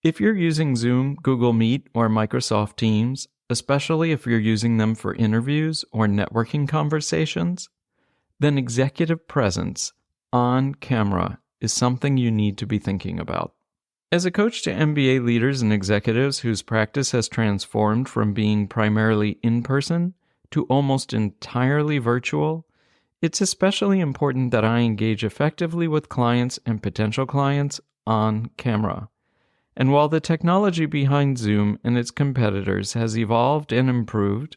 If you're using Zoom, Google Meet, or Microsoft Teams, especially if you're using them for interviews or networking conversations, then executive presence on camera is something you need to be thinking about. As a coach to MBA leaders and executives whose practice has transformed from being primarily in-person to almost entirely virtual, it's especially important that I engage effectively with clients and potential clients on camera. And while the technology behind Zoom and its competitors has evolved and improved,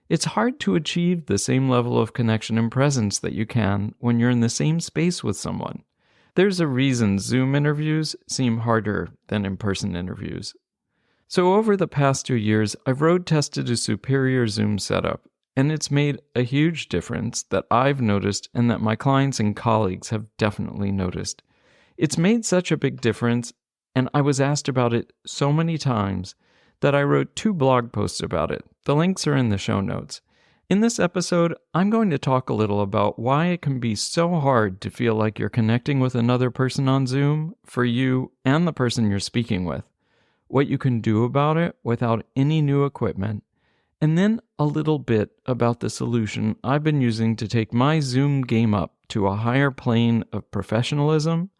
it's hard to achieve the same level of connection and presence that you can when you're in the same space with someone. There's a reason Zoom interviews seem harder than in-person interviews. So over the past 2 years, I've road tested a superior Zoom setup, and it's made a huge difference that I've noticed and that my clients and colleagues have definitely noticed. It's made such a big difference, and I was asked about it so many times that I wrote 2 blog posts about it. The links are in the show notes. In this episode, I'm going to talk a little about why it can be so hard to feel like you're connecting with another person on Zoom for you and the person you're speaking with, what you can do about it without any new equipment, and then a little bit about the solution I've been using to take my Zoom game up to a higher plane of professionalism,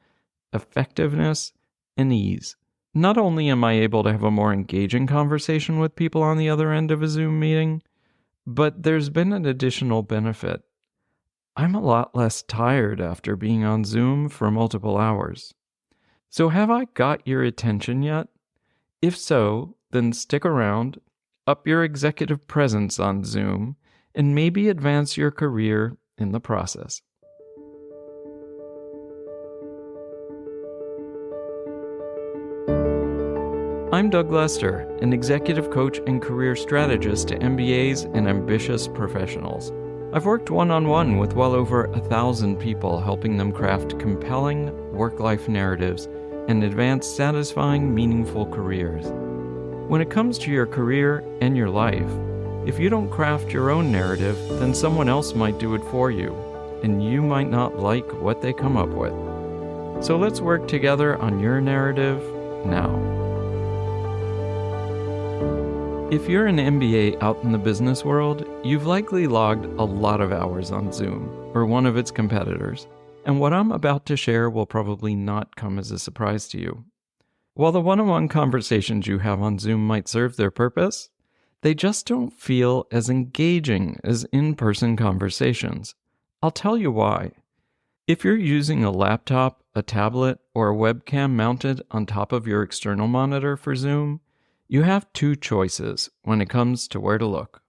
effectiveness, and ease. Not only am I able to have a more engaging conversation with people on the other end of a Zoom meeting, but there's been an additional benefit. I'm a lot less tired after being on Zoom for multiple hours. So have I got your attention yet? If so, then stick around, up your executive presence on Zoom, and maybe advance your career in the process. I'm Doug Lester, an executive coach and career strategist to MBAs and ambitious professionals. I've worked one-on-one with well over 1,000 people, helping them craft compelling work-life narratives and advance satisfying, meaningful careers. When it comes to your career and your life, if you don't craft your own narrative, then someone else might do it for you, and you might not like what they come up with. So let's work together on your narrative now. If you're an MBA out in the business world, you've likely logged a lot of hours on Zoom, or one of its competitors, and what I'm about to share will probably not come as a surprise to you. While the one-on-one conversations you have on Zoom might serve their purpose, they just don't feel as engaging as in-person conversations. I'll tell you why. If you're using a laptop, a tablet, or a webcam mounted on top of your external monitor for Zoom, you have 2 choices when it comes to where to look.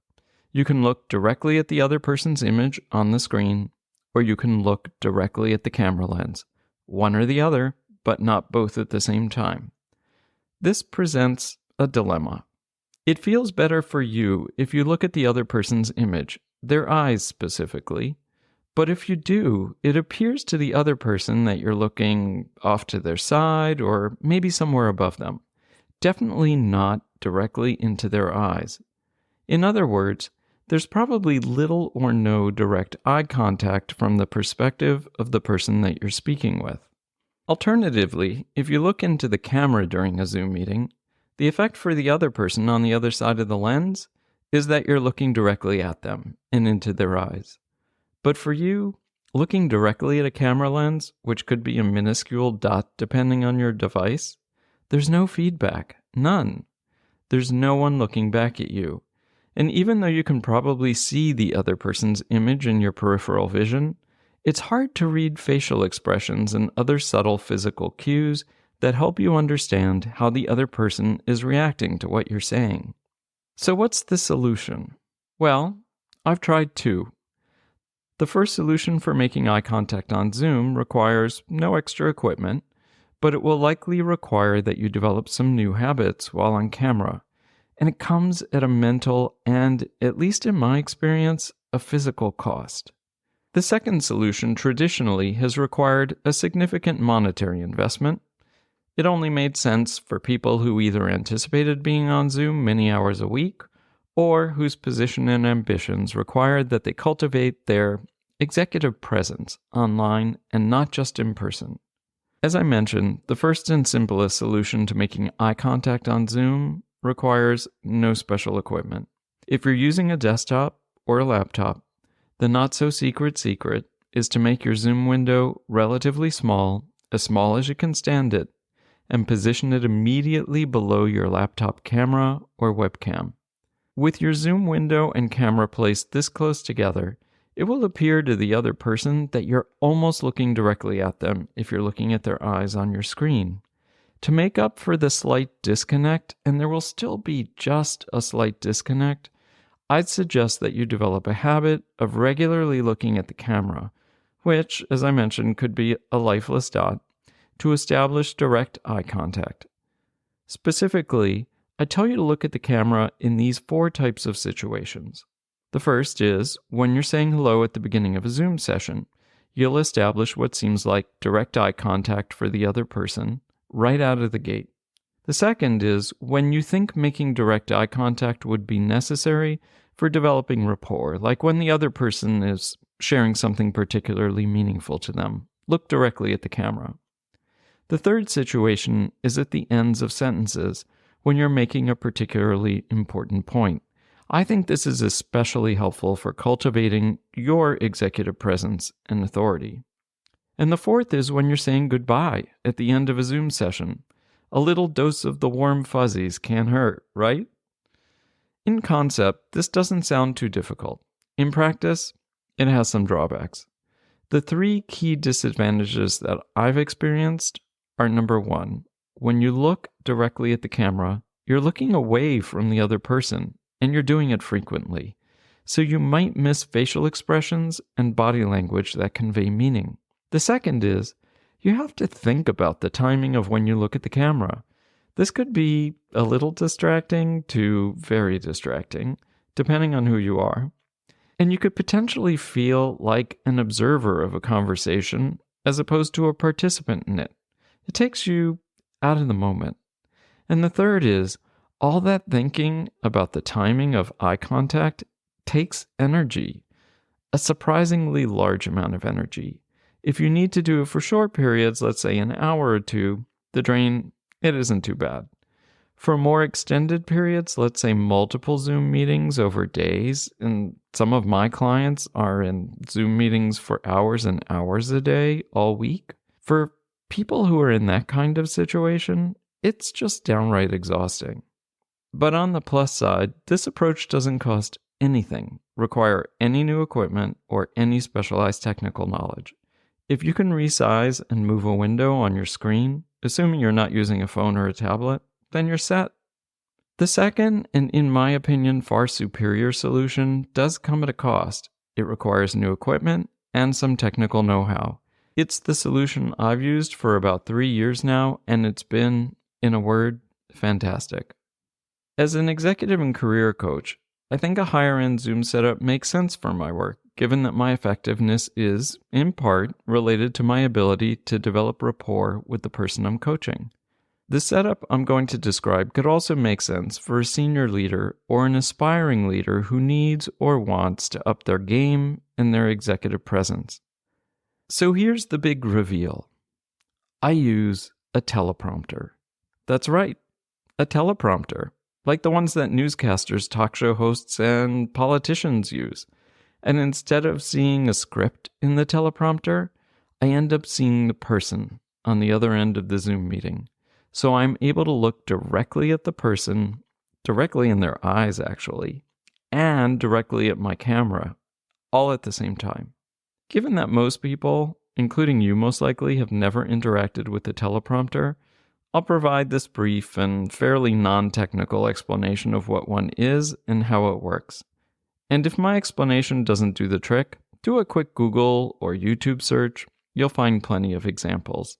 You can look directly at the other person's image on the screen, or you can look directly at the camera lens. One or the other, but not both at the same time. This presents a dilemma. It feels better for you if you look at the other person's image, their eyes specifically, but if you do, it appears to the other person that you're looking off to their side or maybe somewhere above them. Definitely not directly into their eyes. In other words, there's probably little or no direct eye contact from the perspective of the person that you're speaking with. Alternatively, if you look into the camera during a Zoom meeting, the effect for the other person on the other side of the lens is that you're looking directly at them and into their eyes. But for you, looking directly at a camera lens, which could be a minuscule dot depending on your device, there's no feedback, none. There's no one looking back at you. And even though you can probably see the other person's image in your peripheral vision, it's hard to read facial expressions and other subtle physical cues that help you understand how the other person is reacting to what you're saying. So what's the solution? Well, I've tried 2. The first solution for making eye contact on Zoom requires no extra equipment, but it will likely require that you develop some new habits while on camera, and it comes at a mental and, at least in my experience, a physical cost. The second solution traditionally has required a significant monetary investment. It only made sense for people who either anticipated being on Zoom many hours a week, or whose position and ambitions required that they cultivate their executive presence online and not just in person. As I mentioned, the first and simplest solution to making eye contact on Zoom requires no special equipment. If you're using a desktop or a laptop, the not-so-secret secret is to make your Zoom window relatively small as you can stand it, and position it immediately below your laptop camera or webcam. With your Zoom window and camera placed this close together, it will appear to the other person that you're almost looking directly at them if you're looking at their eyes on your screen. To make up for the slight disconnect, and there will still be just a slight disconnect, I'd suggest that you develop a habit of regularly looking at the camera, which, as I mentioned, could be a lifeless dot, to establish direct eye contact. Specifically, I tell you to look at the camera in these 4 types of situations. The first is when you're saying hello at the beginning of a Zoom session. You'll establish what seems like direct eye contact for the other person right out of the gate. The second is when you think making direct eye contact would be necessary for developing rapport, like when the other person is sharing something particularly meaningful to them. Look directly at the camera. The third situation is at the ends of sentences when you're making a particularly important point. I think this is especially helpful for cultivating your executive presence and authority. And the fourth is when you're saying goodbye at the end of a Zoom session. A little dose of the warm fuzzies can't hurt, right? In concept, this doesn't sound too difficult. In practice, it has some drawbacks. The 3 key disadvantages that I've experienced are: number 1, when you look directly at the camera, you're looking away from the other person, and you're doing it frequently. So you might miss facial expressions and body language that convey meaning. The second is, you have to think about the timing of when you look at the camera. This could be a little distracting to very distracting, depending on who you are. And you could potentially feel like an observer of a conversation as opposed to a participant in it. It takes you out of the moment. And the third is, all that thinking about the timing of eye contact takes energy, a surprisingly large amount of energy. If you need to do it for short periods, let's say an hour or 2, the drain, it isn't too bad. For more extended periods, let's say multiple Zoom meetings over days, and some of my clients are in Zoom meetings for hours and hours a day all week. For people who are in that kind of situation, it's just downright exhausting. But on the plus side, this approach doesn't cost anything, require any new equipment, or any specialized technical knowledge. If you can resize and move a window on your screen, assuming you're not using a phone or a tablet, then you're set. The second, and in my opinion far superior solution, does come at a cost. It requires new equipment and some technical know-how. It's the solution I've used for about 3 years now, and it's been, in a word, fantastic. As an executive and career coach, I think a higher-end Zoom setup makes sense for my work, given that my effectiveness is, in part, related to my ability to develop rapport with the person I'm coaching. The setup I'm going to describe could also make sense for a senior leader or an aspiring leader who needs or wants to up their game and their executive presence. So here's the big reveal. I use a teleprompter. That's right, a teleprompter, like the ones that newscasters, talk show hosts, and politicians use. And instead of seeing a script in the teleprompter, I end up seeing the person on the other end of the Zoom meeting. So I'm able to look directly at the person, directly in their eyes actually, and directly at my camera, all at the same time. Given that most people, including you most likely, have never interacted with the teleprompter, I'll provide this brief and fairly non-technical explanation of what one is and how it works. And if my explanation doesn't do the trick, do a quick Google or YouTube search. You'll find plenty of examples.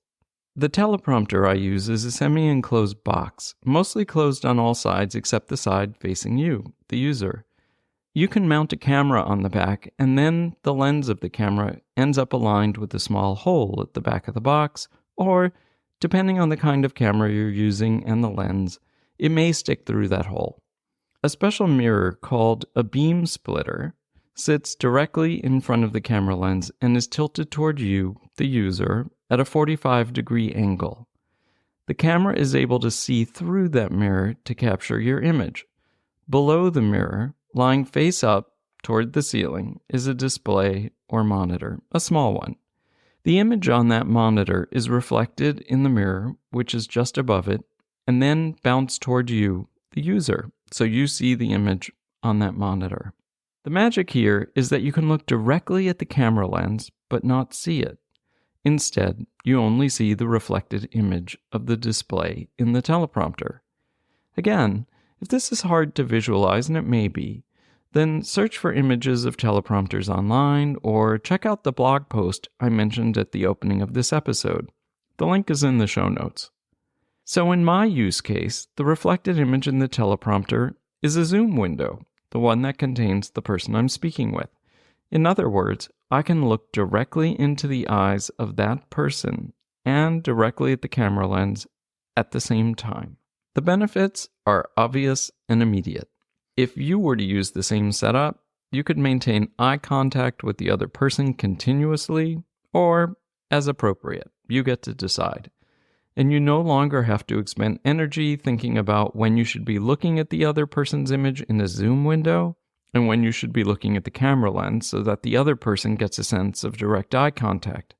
The teleprompter I use is a semi-enclosed box, mostly closed on all sides except the side facing you, the user. You can mount a camera on the back, and then the lens of the camera ends up aligned with a small hole at the back of the box, or, depending on the kind of camera you're using and the lens, it may stick through that hole. A special mirror called a beam splitter sits directly in front of the camera lens and is tilted toward you, the user, at a 45-degree angle. The camera is able to see through that mirror to capture your image. Below the mirror, lying face up toward the ceiling, is a display or monitor, a small one. The image on that monitor is reflected in the mirror, which is just above it, and then bounced toward you, the user, so you see the image on that monitor. The magic here is that you can look directly at the camera lens, but not see it. Instead, you only see the reflected image of the display in the teleprompter. Again, if this is hard to visualize, and it may be, then search for images of teleprompters online or check out the blog post I mentioned at the opening of this episode. The link is in the show notes. So in my use case, the reflected image in the teleprompter is a Zoom window, the one that contains the person I'm speaking with. In other words, I can look directly into the eyes of that person and directly at the camera lens at the same time. The benefits are obvious and immediate. If you were to use the same setup, you could maintain eye contact with the other person continuously or as appropriate. You get to decide. And you no longer have to expend energy thinking about when you should be looking at the other person's image in a Zoom window and when you should be looking at the camera lens so that the other person gets a sense of direct eye contact.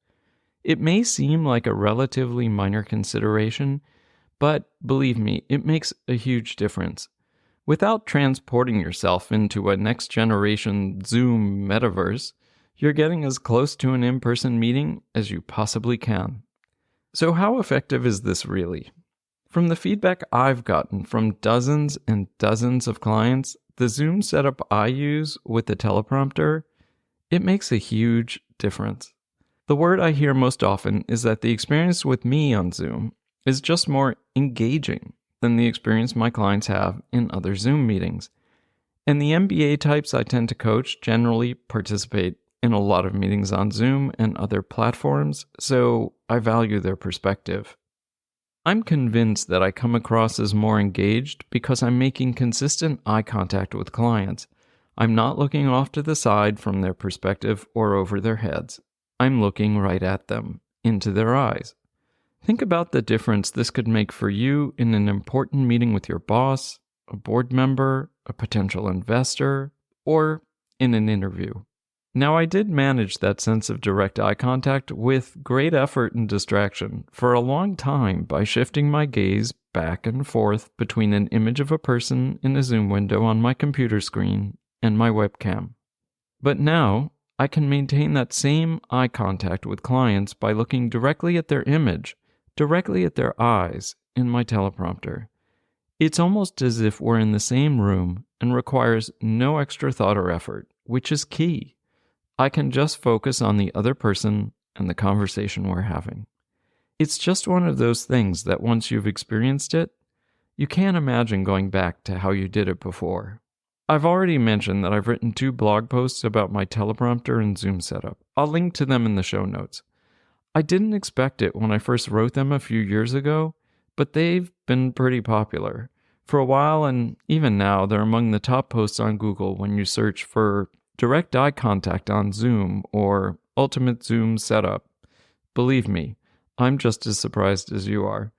It may seem like a relatively minor consideration, but believe me, it makes a huge difference. Without transporting yourself into a next-generation Zoom metaverse, you're getting as close to an in-person meeting as you possibly can. So how effective is this really? From the feedback I've gotten from dozens and dozens of clients, the Zoom setup I use with the teleprompter, it makes a huge difference. The word I hear most often is that the experience with me on Zoom is just more engaging than the experience my clients have in other Zoom meetings. And the MBA types I tend to coach generally participate in a lot of meetings on Zoom and other platforms, so I value their perspective. I'm convinced that I come across as more engaged because I'm making consistent eye contact with clients. I'm not looking off to the side from their perspective or over their heads. I'm looking right at them, into their eyes. Think about the difference this could make for you in an important meeting with your boss, a board member, a potential investor, or in an interview. Now, I did manage that sense of direct eye contact with great effort and distraction for a long time by shifting my gaze back and forth between an image of a person in a Zoom window on my computer screen and my webcam. But now, I can maintain that same eye contact with clients by looking directly at their image, directly at their eyes in my teleprompter. It's almost as if we're in the same room and requires no extra thought or effort, which is key. I can just focus on the other person and the conversation we're having. It's just one of those things that once you've experienced it, you can't imagine going back to how you did it before. I've already mentioned that I've written 2 blog posts about my teleprompter and Zoom setup. I'll link to them in the show notes. I didn't expect it when I first wrote them a few years ago, but they've been pretty popular. For a while, and even now, they're among the top posts on Google when you search for direct eye contact on Zoom or ultimate Zoom setup. Believe me, I'm just as surprised as you are.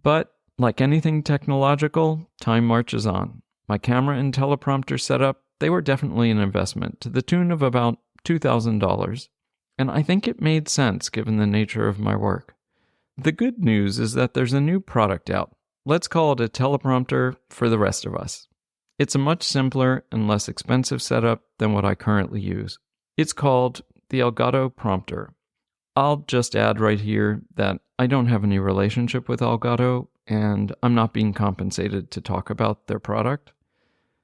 But, like anything technological, time marches on. My camera and teleprompter setup, they were definitely an investment to the tune of about $2,000. And I think it made sense given the nature of my work. The good news is that there's a new product out. Let's call it a teleprompter for the rest of us. It's a much simpler and less expensive setup than what I currently use. It's called the Elgato Prompter. I'll just add right here that I don't have any relationship with Elgato, and I'm not being compensated to talk about their product.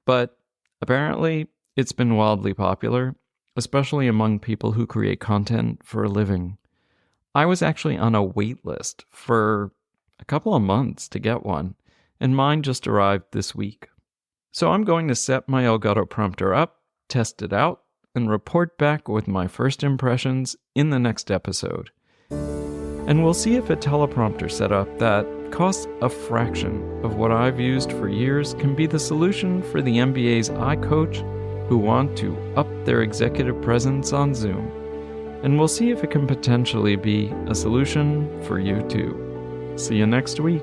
But apparently, it's been wildly popular, especially among people who create content for a living. I was actually on a wait list for a couple of months to get one, and mine just arrived this week. So I'm going to set my Elgato Prompter up, test it out, and report back with my first impressions in the next episode. And we'll see if a teleprompter setup that costs a fraction of what I've used for years can be the solution for the MBAs I coach who want to up their executive presence on Zoom. and we'll see if it can potentially be a solution for you too. See you next week.